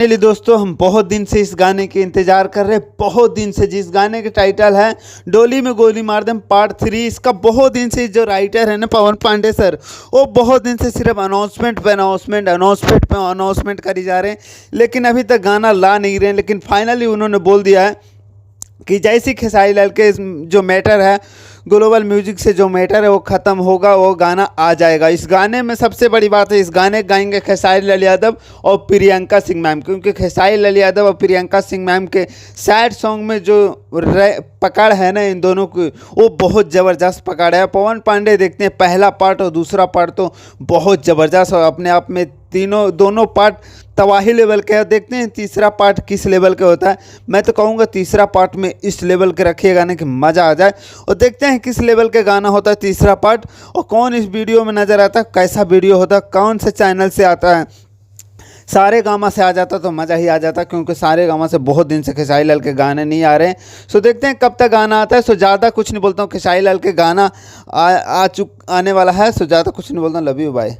Finally दोस्तों हम बहुत दिन से इस गाने के इंतजार कर रहे हैं, बहुत दिन से। जिस गाने का टाइटल है डोली में गोली मार दें पार्ट 3, इसका बहुत दिन से जो राइटर है ना पवन पांडे सर, वो बहुत दिन से सिर्फ अनाउंसमेंट करी जा रहे हैं, लेकिन अभी तक गाना ला नहीं रहे हैं। लेकिन फाइनली उन्होंने बोल दिया है कि जैसी खेसारी लाल के जो मैटर है, ग्लोबल म्यूजिक से जो मैटर है वो ख़त्म होगा, वो गाना आ जाएगा। इस गाने में सबसे बड़ी बात है, इस गाने गाएंगे खेसारी लाल यादव और प्रियंका सिंह मैम, क्योंकि खेसारी लाल यादव और प्रियंका सिंह मैम के सैड सॉन्ग में जो पकड़ है ना इन दोनों की, वो बहुत ज़बरदस्त पकड़ है। पवन पांडे देखते हैं पहला पार्ट और दूसरा पार्ट तो बहुत ज़बरदस्त और अपने आप में दोनों पार्ट तबाही लेवल के है। देखते हैं तीसरा पार्ट किस लेवल का होता है। मैं तो कहूँगा तीसरा पार्ट में इस लेवल के रखिए गाने की मज़ा आ जाए, और देखते हैं किस लेवल के गाना होता है तीसरा पार्ट, और कौन इस वीडियो में नज़र आता है, कैसा वीडियो होता है, कौन से चैनल से आता है। सारे गामा से आ जाता तो मज़ा ही आ जाता, क्योंकि सारे गामा से बहुत दिन से खेसारी लाल के गाने नहीं आ रहे हैं। सो देखते हैं कब तक गाना आता है। सो ज़्यादा कुछ नहीं बोलता हूँ, खेसारी लाल के गाना आने वाला है। सो ज़्यादा कुछ नहीं बोलता हूँ। Love you, bye.